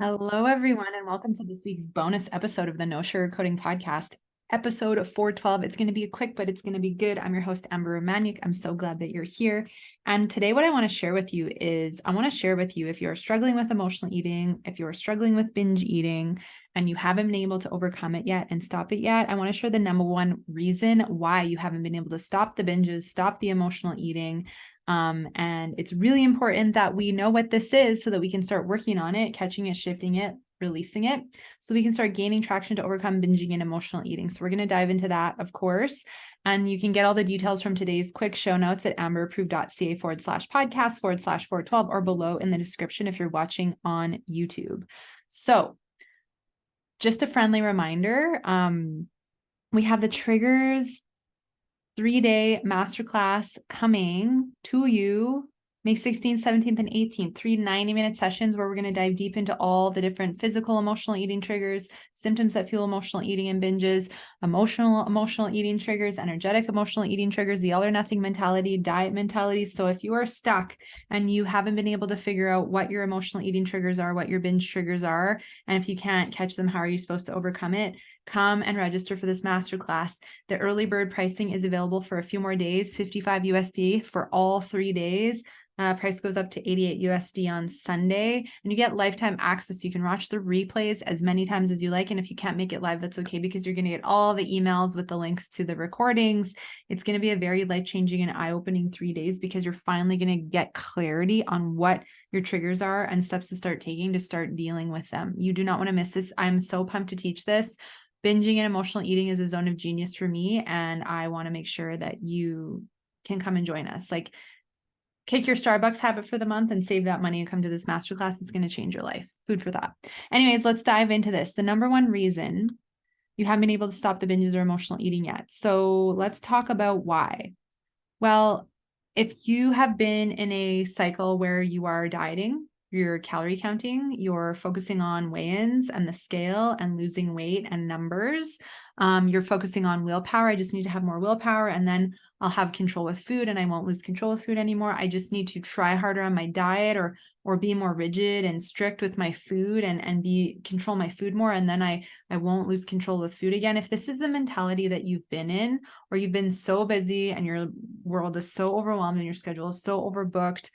Hello, everyone, and welcome to this week's bonus episode of the No Sugarcoating Podcast, episode 412. It's going to be a quick, but it's going to be good. I'm your host, Amber Romaniuk. I'm so glad that you're here. And today, what I want to share with you is I want to share with you if you're struggling with emotional eating, if you're struggling with binge eating, and you haven't been able to overcome it yet and stop it yet, I want to share the number one reason why you haven't been able to stop the binges, stop the emotional eating. And it's really important that we know what this is so that we can start working on it, catching it, shifting it, releasing it, so we can start gaining traction to overcome binging and emotional eating. So we're going to dive into that, of course. And you can get all the details from today's quick show notes at amberapproved.ca/podcast/412 or below in the description if you're watching on YouTube. So just a friendly reminder, we have the triggers 3-day masterclass coming to you May 16th, 17th, and 18th, 3 90-minute sessions where we're going to dive deep into all the different physical emotional eating triggers, symptoms that fuel emotional eating and binges, emotional eating triggers, energetic emotional eating triggers, the all or nothing mentality, diet mentality. So if you are stuck and you haven't been able to figure out what your emotional eating triggers are, what your binge triggers are, and if you can't catch them, how are you supposed to overcome it? Come and register for this masterclass. The early bird pricing is available for a few more days, 55 USD for all 3 days. Price goes up to 88 USD on Sunday, and you get lifetime access. You can watch the replays as many times as you like. And if you can't make it live, that's okay, because you're going to get all the emails with the links to the recordings. It's going to be a very life-changing and eye-opening 3 days, because you're finally going to get clarity on what your triggers are and steps to start taking to start dealing with them. You do not want to miss this. I'm so pumped to teach this. Binging and emotional eating is a zone of genius for me, and I want to make sure that you can come and join us. Like, kick your Starbucks habit for the month and save that money and come to this masterclass. It's going to change your life. Food for thought. Anyways, let's dive into this. The number one reason you haven't been able to stop the binges or emotional eating yet. So let's talk about why. Well, if you have been in a cycle where you are dieting, you're calorie counting, you're focusing on weigh-ins and the scale and losing weight and numbers, you're focusing on willpower. I just need to have more willpower, and then I'll have control with food and I won't lose control with food anymore. I just need to try harder on my diet or be more rigid and strict with my food and control my food more, and then I won't lose control with food again. If this is the mentality that you've been in, or you've been so busy and your world is so overwhelmed and your schedule is so overbooked,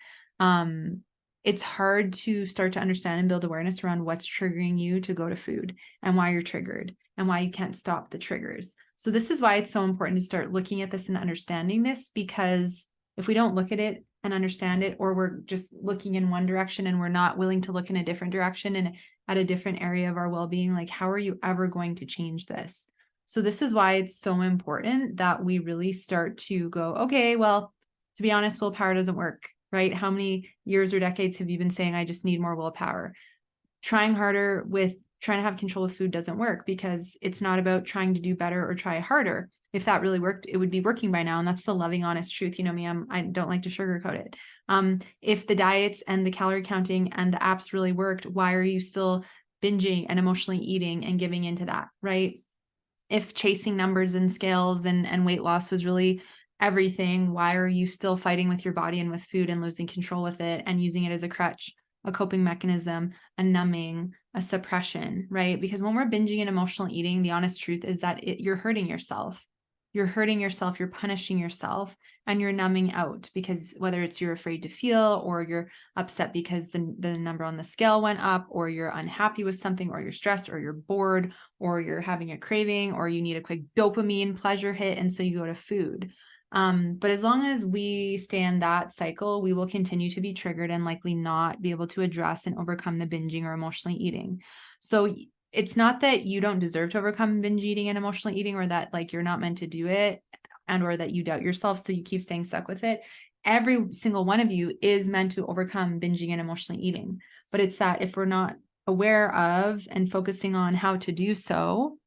it's hard to start to understand and build awareness around what's triggering you to go to food and why you're triggered and why you can't stop the triggers. So this is why it's so important to start looking at this and understanding this, because if we don't look at it and understand it, or we're just looking in one direction and we're not willing to look in a different direction and at a different area of our well-being, like, how are you ever going to change this? So this is why it's so important that we really start to go, okay, well, to be honest, willpower doesn't work, right? How many years or decades have you been saying, I just need more willpower? Trying harder with trying to have control with food doesn't work, because it's not about trying to do better or try harder. If that really worked, it would be working by now. And that's the loving, honest truth. You know me, I don't like to sugarcoat it. If the diets and the calorie counting and the apps really worked, why are you still binging and emotionally eating and giving into that, right? If chasing numbers and scales and weight loss was really everything, why are you still fighting with your body and with food and losing control with it and using it as a crutch, a coping mechanism, a numbing, a suppression, right? Because when we're binging and emotional eating, the honest truth is that you're hurting yourself. You're hurting yourself, you're punishing yourself, and you're numbing out, because whether it's you're afraid to feel, or you're upset because the number on the scale went up, or you're unhappy with something, or you're stressed, or you're bored, or you're having a craving, or you need a quick dopamine pleasure hit, and so you go to food. But as long as we stay in that cycle, we will continue to be triggered and likely not be able to address and overcome the binging or emotionally eating. So it's not that you don't deserve to overcome binge eating and emotional eating, or that like you're not meant to do it, and or that you doubt yourself so you keep staying stuck with it. Every single one of you is meant to overcome binging and emotionally eating. But it's that if we're not aware of and focusing on how to do so,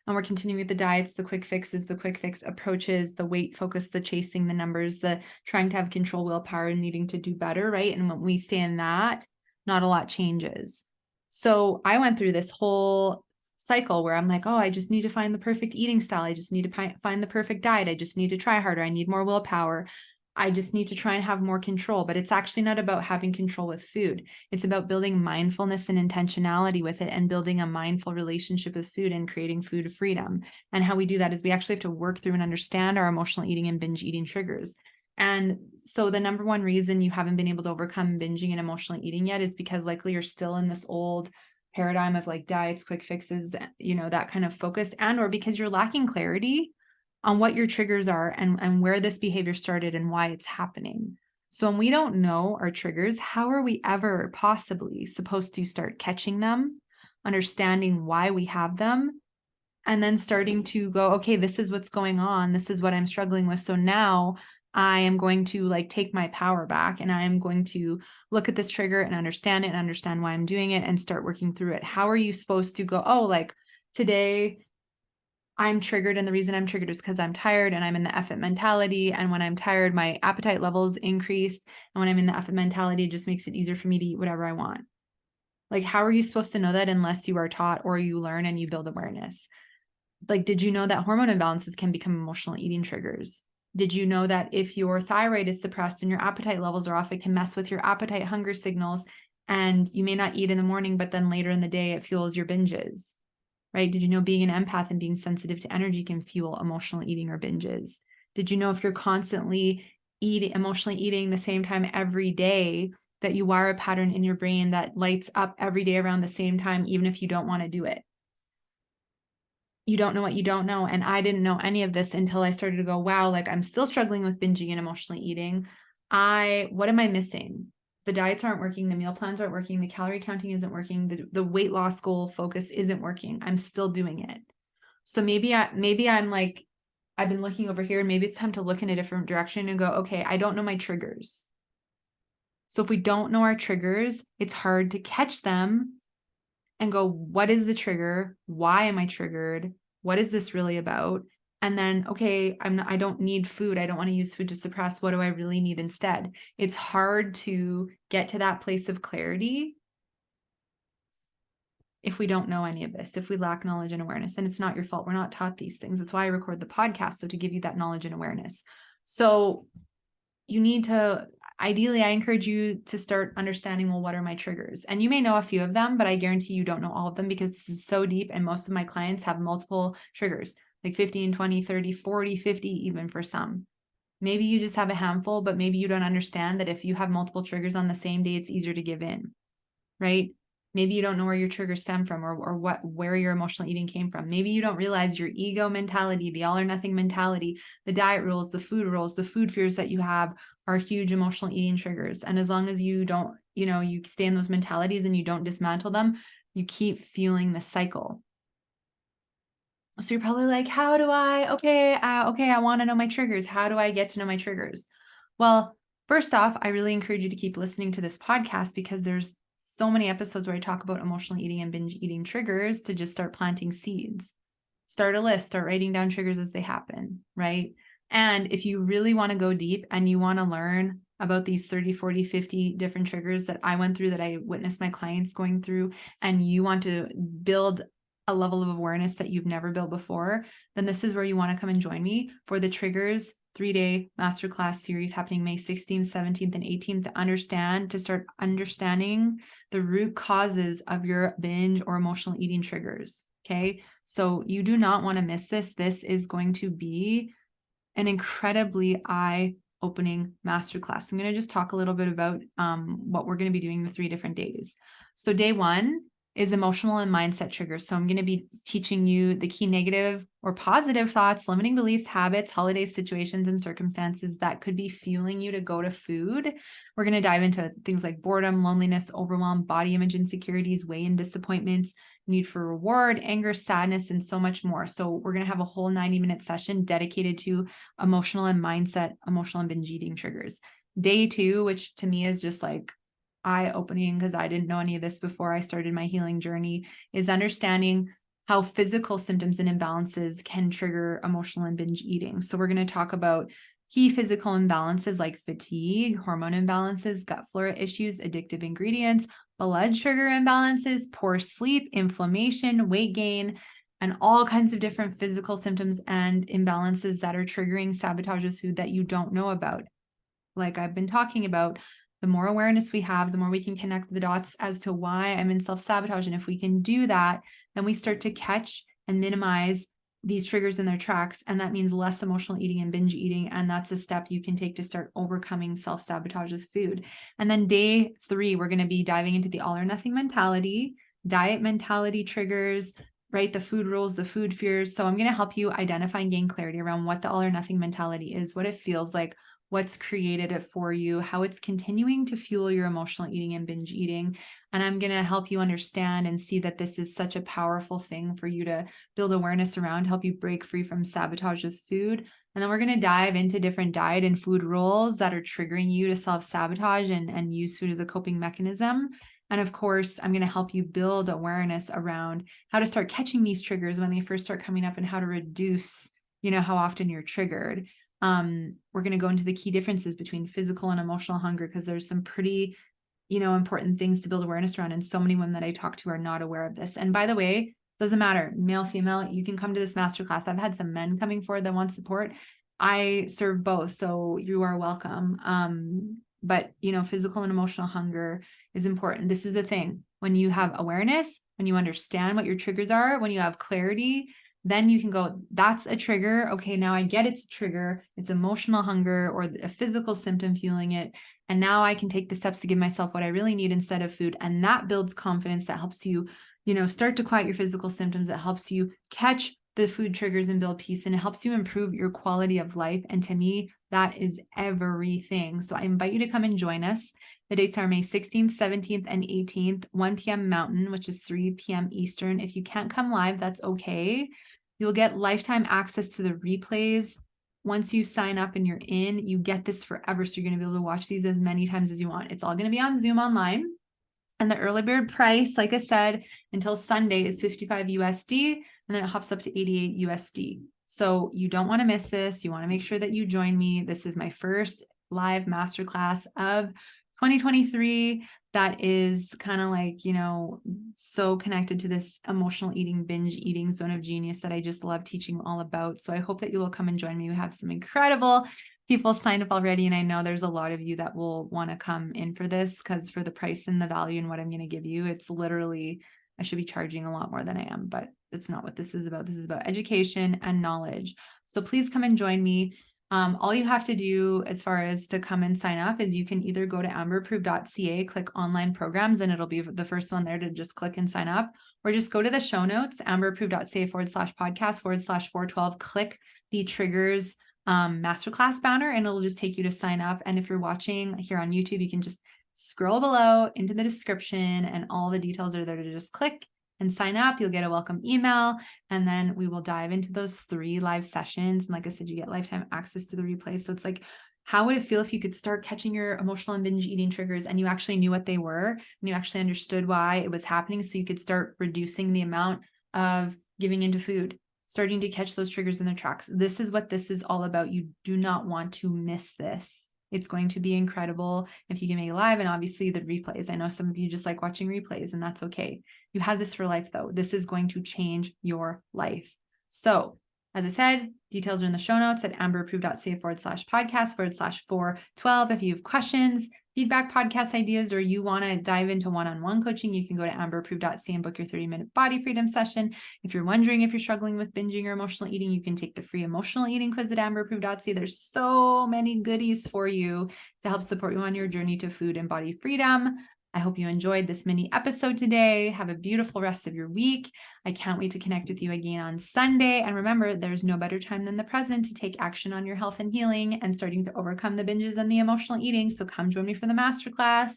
and we're continuing with the diets, the quick fixes, the quick fix approaches, the weight focus, the chasing the numbers, the trying to have control, willpower, and needing to do better, right? And when we stay in that, not a lot changes. So I went through this whole cycle where I'm like, oh, I just need to find the perfect eating style. I just need to find the perfect diet. I just need to try harder. I need more willpower. I just need to try and have more control. But it's actually not about having control with food. It's about building mindfulness and intentionality with it, and building a mindful relationship with food and creating food freedom. And how we do that is we actually have to work through and understand our emotional eating and binge eating triggers. And so the number one reason you haven't been able to overcome binging and emotional eating yet is because likely you're still in this old paradigm of like diets, quick fixes, that kind of focus, and or because you're lacking clarity on what your triggers are and where this behavior started and why it's happening. So when we don't know our triggers, how are we ever possibly supposed to start catching them, understanding why we have them, and then starting to go, okay, this is what's going on. This is what I'm struggling with. So now I am going to like take my power back, and I am going to look at this trigger and understand it and understand why I'm doing it and start working through it. How are you supposed to go, oh, like today I'm triggered, and the reason I'm triggered is because I'm tired and I'm in the effort mentality. And when I'm tired, my appetite levels increased. And when I'm in the effort mentality, it just makes it easier for me to eat whatever I want. Like, how are you supposed to know that unless you are taught or you learn and you build awareness? Like, did you know that hormone imbalances can become emotional eating triggers? Did you know that if your thyroid is suppressed and your appetite levels are off, it can mess with your appetite hunger signals, and you may not eat in the morning, but then later in the day, it fuels your binges, right? Did you know being an empath and being sensitive to energy can fuel emotional eating or binges? Did you know if you're constantly emotionally eating the same time every day, that you wire a pattern in your brain that lights up every day around the same time, even if you don't want to do it? You don't know what you don't know. And I didn't know any of this until I started to go, wow, like I'm still struggling with binging and emotionally eating. What am I missing? The diets aren't working. The meal plans aren't working. The calorie counting isn't working. The weight loss goal focus isn't working. I'm still doing it. So maybe I'm like, I've been looking over here, and maybe it's time to look in a different direction and go, okay, I don't know my triggers. So if we don't know our triggers, it's hard to catch them and go, what is the trigger? Why am I triggered? What is this really about? And then, okay, I don't need food. I don't want to use food to suppress. What do I really need instead? It's hard to get to that place of clarity if we don't know any of this, if we lack knowledge and awareness. And it's not your fault. We're not taught these things. That's why I record the podcast. So to give you that knowledge and awareness. So you need to, ideally, I encourage you to start understanding, well, what are my triggers? And you may know a few of them, but I guarantee you don't know all of them, because this is so deep. And most of my clients have multiple triggers, like 15, 20, 30, 40, 50, even for some. Maybe you just have a handful, but maybe you don't understand that if you have multiple triggers on the same day, it's easier to give in, right? Maybe you don't know where your triggers stem from, or where your emotional eating came from. Maybe you don't realize your ego mentality, the all or nothing mentality, the diet rules, the food fears that you have are huge emotional eating triggers. And as long as you don't, you stay in those mentalities and you don't dismantle them, you keep fueling the cycle. So you're probably like, how do I, I want to know my triggers. How do I get to know my triggers? Well, first off, I really encourage you to keep listening to this podcast, because there's so many episodes where I talk about emotional eating and binge eating triggers, to just start planting seeds. Start a list, start writing down triggers as they happen, right? And if you really want to go deep and you want to learn about these 30, 40, 50 different triggers that I went through, that I witnessed my clients going through, and you want to build a level of awareness that you've never built before, then this is where you want to come and join me for the Triggers 3-day masterclass series happening May 16th, 17th, and 18th, to start understanding the root causes of your binge or emotional eating triggers. Okay. So you do not want to miss this. This is going to be an incredibly eye-opening masterclass. I'm going to just talk a little bit about what we're going to be doing the 3 different days. So day 1 is emotional and mindset triggers. So I'm going to be teaching you the key negative or positive thoughts, limiting beliefs, habits, holiday situations, and circumstances that could be fueling you to go to food. We're going to dive into things like boredom, loneliness, overwhelm, body image insecurities, weight and disappointments, need for reward, anger, sadness, and so much more. So we're going to have a whole 90-minute session dedicated to emotional and mindset, emotional and binge eating triggers. Day 2, which to me is just like eye-opening, because I didn't know any of this before I started my healing journey, is understanding how physical symptoms and imbalances can trigger emotional and binge eating. So we're going to talk about key physical imbalances like fatigue, hormone imbalances, gut flora issues, addictive ingredients, blood sugar imbalances, poor sleep, inflammation, weight gain, and all kinds of different physical symptoms and imbalances that are triggering sabotage with food that you don't know about. like I've been talking about, the more awareness we have, the more we can connect the dots as to why I'm in self-sabotage. And if we can do that, then we start to catch and minimize these triggers in their tracks. And that means less emotional eating and binge eating. And that's a step you can take to start overcoming self-sabotage with food. And then day 3, we're going to be diving into the all or nothing mentality, diet mentality triggers, right? The food rules, the food fears. So I'm going to help you identify and gain clarity around what the all or nothing mentality is, what it feels like, what's created it for you, how it's continuing to fuel your emotional eating and binge eating. And I'm going to help you understand and see that this is such a powerful thing for you to build awareness around, help you break free from sabotage with food. And then we're going to dive into different diet and food rules that are triggering you to self-sabotage and use food as a coping mechanism. And of course, I'm going to help you build awareness around how to start catching these triggers when they first start coming up and how to reduce, how often you're triggered. We're going to go into the key differences between physical and emotional hunger, because there's some pretty, important things to build awareness around. And so many women that I talk to are not aware of this. And by the way, doesn't matter, male, female, you can come to this masterclass. I've had some men coming forward that want support. I serve both, so you are welcome. But physical and emotional hunger is important. This is the thing. When you have awareness, when you understand what your triggers are, when you have clarity, then you can go, that's a trigger. Okay, now I get it's a trigger. It's emotional hunger or a physical symptom fueling it. And now I can take the steps to give myself what I really need instead of food. And that builds confidence. That helps you, start to quiet your physical symptoms. That helps you catch the food triggers and build peace. And it helps you improve your quality of life. And to me, that is everything. So I invite you to come and join us. The dates are May 16th, 17th, and 18th, 1 p.m. Mountain, which is 3 p.m. Eastern. If you can't come live, that's okay. You'll get lifetime access to the replays. Once you sign up and you're in, you get this forever. So you're going to be able to watch these as many times as you want. It's all going to be on Zoom online. And the early bird price, like I said, until Sunday is $55 USD, and then it hops up to $88 USD. So you don't want to miss this. You want to make sure that you join me. This is my first live masterclass of 2023 that is kind of like, so connected to this emotional eating, binge eating zone of genius that I just love teaching all about. So I hope that you will come and join me. We have some incredible people signed up already. And I know there's a lot of you that will want to come in for this, because for the price and the value and what I'm going to give you, it's literally, I should be charging a lot more than I am, but it's not what this is about. This is about education and knowledge. So please come and join me. All you have to do as far as to come and sign up is you can either go to amberapproved.ca, click online programs, and it'll be the first one there to just click and sign up, or just go to the show notes, amberapproved.ca/podcast/412, click the triggers masterclass banner, and it'll just take you to sign up. And if you're watching here on YouTube, you can just scroll below into the description, and all the details are there to just click and sign up. You'll get a welcome email, and then we will dive into those 3 live sessions. And like I said, you get lifetime access to the replay. So it's like, how would it feel if you could start catching your emotional and binge eating triggers, and you actually knew what they were, and you actually understood why it was happening, so you could start reducing the amount of giving into food, starting to catch those triggers in their tracks. This is what this is all about. You do not want to miss this. It's going to be incredible if you can make it live, and obviously the replays. I know some of you just like watching replays, and that's okay. You have this for life though. This is going to change your life. So as I said, details are in the show notes at amberapproved.ca/podcast/412. If you have questions, feedback, podcast ideas, or you want to dive into one-on-one coaching, you can go to amberapproved.ca and book your 30-minute body freedom session. If you're wondering if you're struggling with binging or emotional eating, you can take the free emotional eating quiz at amberapproved.ca. There's so many goodies for you to help support you on your journey to food and body freedom. I hope you enjoyed this mini episode today. Have a beautiful rest of your week. I can't wait to connect with you again on Sunday. And remember, there's no better time than the present to take action on your health and healing and starting to overcome the binges and the emotional eating. So come join me for the masterclass.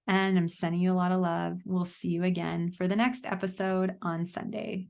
And I'm sending you a lot of love. We'll see you again for the next episode on Sunday.